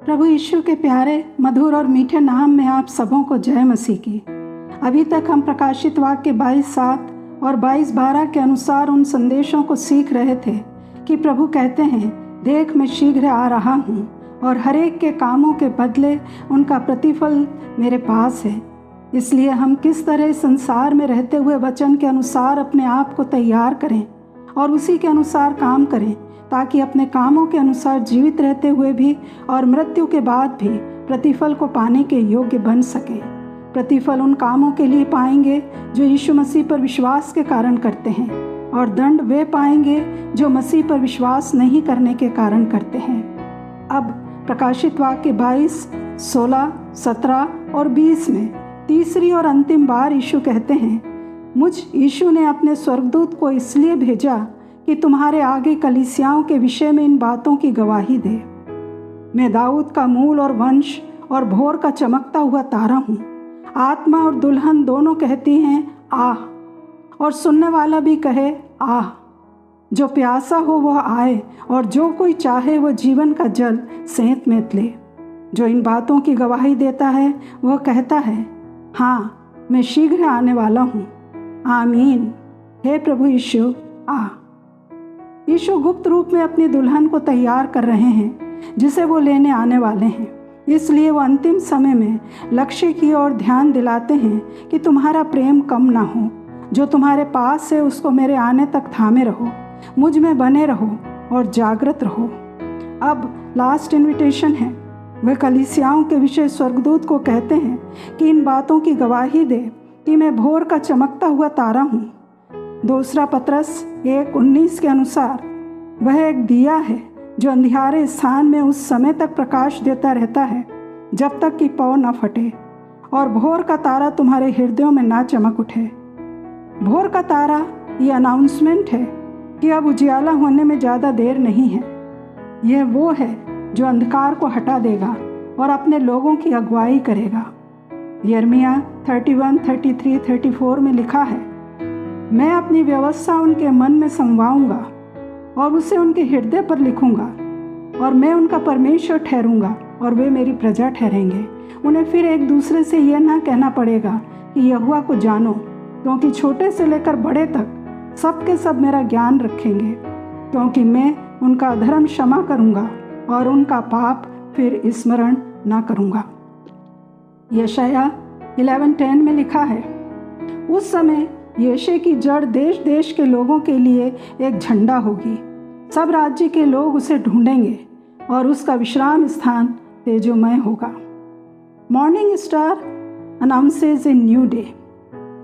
प्रभु यीशु के प्यारे, मधुर और मीठे नाम में आप सबों को जय मसीह की। अभी तक हम प्रकाशित वाक्य 22:7 और 22:12 के अनुसार उन संदेशों को सीख रहे थे कि प्रभु कहते हैं, देख मैं शीघ्र आ रहा हूँ और हर एक के कामों के बदले उनका प्रतिफल मेरे पास है। इसलिए हम किस तरह संसार में रहते हुए वचन के अनुसार अपने आप को तैयार करें और उसी के अनुसार काम करें, ताकि अपने कामों के अनुसार जीवित रहते हुए भी और मृत्यु के बाद भी प्रतिफल को पाने के योग्य बन सकें। प्रतिफल उन कामों के लिए पाएंगे जो यीशु मसीह पर विश्वास के कारण करते हैं, और दंड वे पाएंगे जो मसीह पर विश्वास नहीं करने के कारण करते हैं। अब प्रकाशित वाक्य 22, 16, 17 और 20 में तीसरी और अंतिम बार यीशु कहते हैं, मुझ यीशु ने अपने स्वर्गदूत को इसलिए भेजा कि तुम्हारे आगे कलीसियाओं के विषय में इन बातों की गवाही दे। मैं दाऊद का मूल और वंश और भोर का चमकता हुआ तारा हूँ। आत्मा और दुल्हन दोनों कहती हैं आह, और सुनने वाला भी कहे आह। जो प्यासा हो वह आए, और जो कोई चाहे वह जीवन का जल सेंत मेंत ले। जो इन बातों की गवाही देता है वह कहता है, हाँ मैं शीघ्र आने वाला हूँ। आमीन। हे प्रभु यीशु आ। यीशु गुप्त रूप में अपनी दुल्हन को तैयार कर रहे हैं जिसे वो लेने आने वाले हैं। इसलिए वो अंतिम समय में लक्ष्य की ओर ध्यान दिलाते हैं कि तुम्हारा प्रेम कम ना हो। जो तुम्हारे पास है उसको मेरे आने तक थामे रहो, मुझ में बने रहो और जागृत रहो। अब लास्ट इन्विटेशन है। वे कलीसियाओं के विषय स्वर्गदूत को कहते हैं कि इन बातों की गवाही दे कि मैं भोर का चमकता हुआ तारा हूँ। दूसरा पत्रस 1:19 के अनुसार वह एक दिया है जो अंधियारे स्थान में उस समय तक प्रकाश देता रहता है जब तक कि पौ न फटे और भोर का तारा तुम्हारे हृदयों में ना चमक उठे। भोर का तारा ये अनाउंसमेंट है कि अब उजियाला होने में ज़्यादा देर नहीं है। यह वो है जो अंधकार को हटा देगा और अपने लोगों की अगुवाई करेगा। यिर्मयाह 31, 33, 34 में लिखा है, मैं अपनी व्यवस्था उनके मन में समवाऊंगा और उसे उनके हृदय पर लिखूंगा, और मैं उनका परमेश्वर ठहरूंगा और वे मेरी प्रजा ठहरेंगे। उन्हें फिर एक दूसरे से यह ना कहना पड़ेगा कि यहोवा को जानो, क्योंकि छोटे से लेकर बड़े तक सब के सब मेरा ज्ञान रखेंगे, क्योंकि मैं उनका अधर्म क्षमा करूंगा और उनका पाप फिर स्मरण ना करूंगा। यशायाह 11:10 में लिखा है, उस समय यीशु की जड़ देश देश के लोगों के लिए एक झंडा होगी। सब राज्य के लोग उसे ढूंढेंगे और उसका विश्राम स्थान तेजोमय होगा। Morning star announces a new day.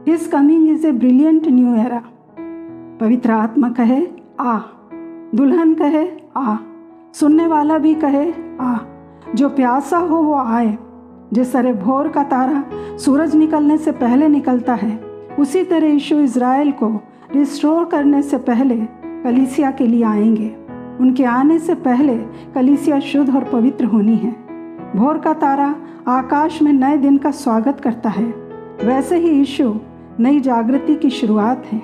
His coming is a brilliant new era. पवित्र आत्मा कहे आ, दुल्हन कहे आ, सुनने वाला भी कहे आ। जो प्यासा हो वो आए। जिस तरह भोर का तारा सूरज निकलने से पहले निकलता है, उसी तरह यीशु इज़राइल को रिस्टोर करने से पहले कलीसिया के लिए आएंगे। उनके आने से पहले कलीसिया शुद्ध और पवित्र होनी है। भोर का तारा आकाश में नए दिन का स्वागत करता है, वैसे ही यीशु नई जागृति की शुरुआत है।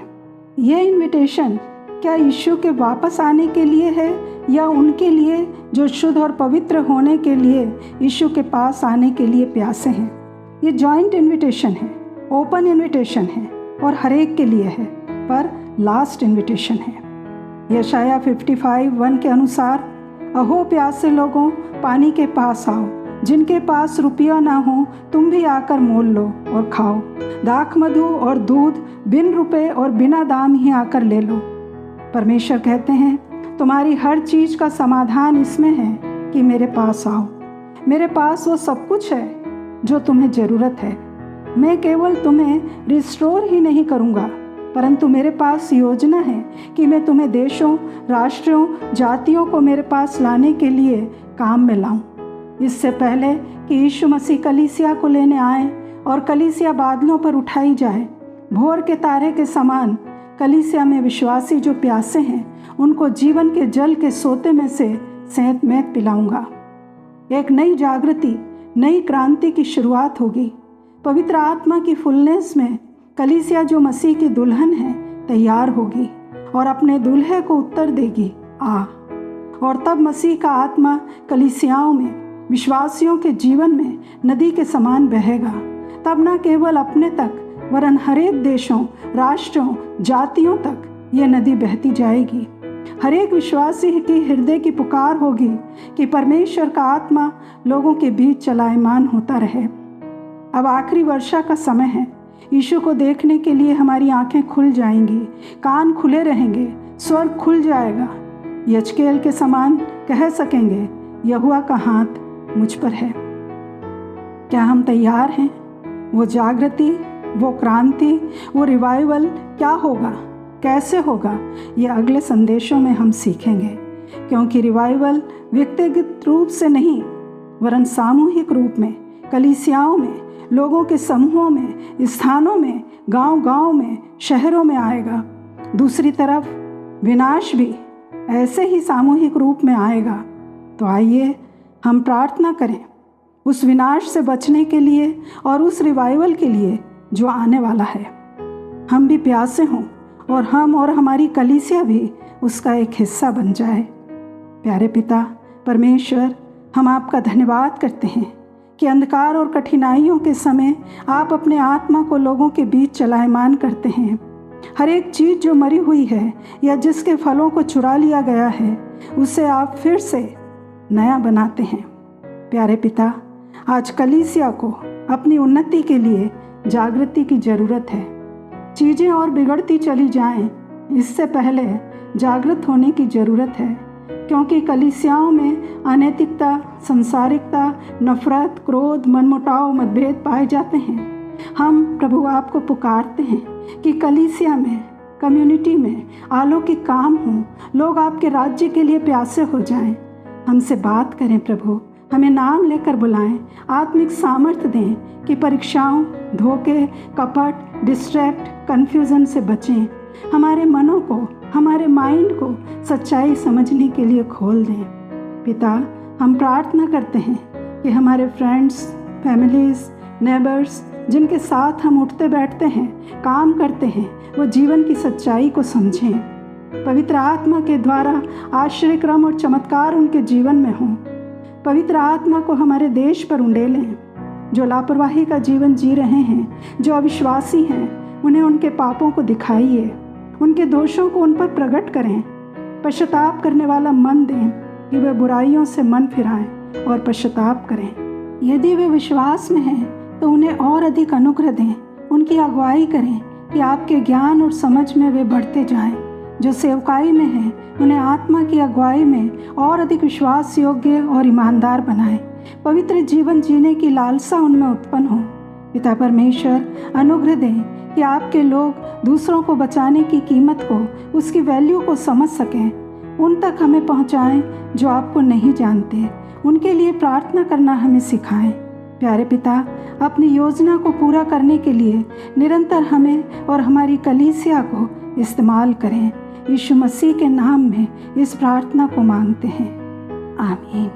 यह इन्विटेशन क्या यीशु के वापस आने के लिए है या उनके लिए जो शुद्ध और पवित्र होने के लिए यीशु के पास आने के लिए प्यासे हैं? ये जॉइंट इन्विटेशन है, ओपन इन्विटेशन है और हर एक के लिए है, पर लास्ट इन्विटेशन है। यशायाह 55:1 के अनुसार, अहो प्यासे लोगों, पानी के पास आओ। जिनके पास रुपया ना हो तुम भी आकर मोल लो और खाओ। दाख मधु और दूध बिन रुपए और बिना दाम ही आकर ले लो। परमेश्वर कहते हैं, तुम्हारी हर चीज़ का समाधान इसमें है कि मेरे पास आओ। मेरे पास वो सब कुछ है जो तुम्हें ज़रूरत है। मैं केवल तुम्हें रिस्टोर ही नहीं करूँगा, परंतु मेरे पास योजना है कि मैं तुम्हें देशों, राष्ट्रों, जातियों को मेरे पास लाने के लिए काम में लाऊं। इससे पहले कि यीशु मसीह कलीसिया को लेने आए और कलीसिया बादलों पर उठाई जाए, भोर के तारे के समान कलीसिया में विश्वासी जो प्यासे हैं उनको जीवन के जल के सोते में से सेंत मेंत पिलाऊंगा। एक नई जागृति, नई क्रांति की शुरुआत होगी। पवित्र आत्मा की फुलनेस में कलीसिया जो मसीह की दुल्हन है तैयार होगी और अपने दूल्हे को उत्तर देगी आ। और तब मसीह का आत्मा कलीसियाओं में विश्वासियों के जीवन में नदी के समान बहेगा। तब न केवल अपने तक वरन हरेक देशों, राष्ट्रों, जातियों तक ये नदी बहती जाएगी। हरेक विश्वासी की हृदय की पुकार होगी कि परमेश्वर का आत्मा लोगों के बीच चलायमान होता रहे। अब आखिरी वर्षा का समय है। यीशु को देखने के लिए हमारी आंखें खुल जाएंगी, कान खुले रहेंगे, स्वर्ग खुल जाएगा। यजकेल के समान कह सकेंगे, यहोवा का हाथ मुझ पर है। क्या हम तैयार हैं? वो जागृति, वो क्रांति, वो रिवाइवल क्या होगा, कैसे होगा, ये अगले संदेशों में हम सीखेंगे। क्योंकि रिवाइवल व्यक्तिगत रूप से नहीं वरन सामूहिक रूप में, कलीसियाओं में, लोगों के समूहों में, स्थानों में, गांव-गांव में, शहरों में आएगा। दूसरी तरफ विनाश भी ऐसे ही सामूहिक रूप में आएगा। तो आइए हम प्रार्थना करें उस विनाश से बचने के लिए और उस रिवाइवल के लिए जो आने वाला है। हम भी प्यासे हों और हम और हमारी कलीसिया भी उसका एक हिस्सा बन जाए। प्यारे पिता परमेश्वर, हम आपका धन्यवाद करते हैं कि अंधकार और कठिनाइयों के समय आप अपने आत्मा को लोगों के बीच चलायमान करते हैं। हर एक चीज़ जो मरी हुई है या जिसके फलों को चुरा लिया गया है, उसे आप फिर से नया बनाते हैं। प्यारे पिता, आज कलीसिया को अपनी उन्नति के लिए जागृति की ज़रूरत है। चीज़ें और बिगड़ती चली जाएं, इससे पहले जागृत होने की ज़रूरत है। क्योंकि कलीसियाओं में अनैतिकता, संसारिकता, नफरत, क्रोध, मनमुटाव, मतभेद पाए जाते हैं। हम प्रभु आपको पुकारते हैं कि कलीसिया में, कम्युनिटी में अलौकिक काम हो, लोग आपके राज्य के लिए प्यासे हो जाएं। हमसे बात करें प्रभु, हमें नाम लेकर बुलाएं, आत्मिक सामर्थ्य दें कि परीक्षाओं, धोखे, कपट, डिस्ट्रैक्ट, कन्फ्यूज़न से बचें। हमारे मनों को, हमारे माइंड को सच्चाई समझने के लिए खोल दें। पिता, हम प्रार्थना करते हैं कि हमारे फ्रेंड्स, फैमिलीज़, नेबर्स जिनके साथ हम उठते बैठते हैं, काम करते हैं, वो जीवन की सच्चाई को समझें। पवित्र आत्मा के द्वारा आश्चर्य क्रम और चमत्कार उनके जीवन में हों। पवित्र आत्मा को हमारे देश पर उंडेलें। जो लापरवाही का जीवन जी रहे हैं, जो अविश्वासी हैं, उन्हें उनके पापों को दिखाइए, उनके दोषों को उन पर प्रकट करें। पश्चाताप करने वाला मन दें कि वे बुराइयों से मन फिराएं और पश्चाताप करें। यदि वे विश्वास में हैं तो उन्हें और अधिक अनुग्रह दें, उनकी अगुवाई करें कि आपके ज्ञान और समझ में वे बढ़ते जाएं। जो सेवकाई में हैं, उन्हें आत्मा की अगुवाई में और अधिक विश्वास योग्य और ईमानदार बनाएं। पवित्र जीवन जीने की लालसा उनमें उत्पन्न हो। पिता परमेश्वर, अनुग्रह दें कि आपके लोग दूसरों को बचाने की कीमत को, उसकी वैल्यू को समझ सकें। उन तक हमें पहुंचाएं जो आपको नहीं जानते। उनके लिए प्रार्थना करना हमें सिखाएं। प्यारे पिता, अपनी योजना को पूरा करने के लिए निरंतर हमें और हमारी कलीसिया को इस्तेमाल करें। यीशु मसीह के नाम में इस प्रार्थना को मांगते हैं, आमीन।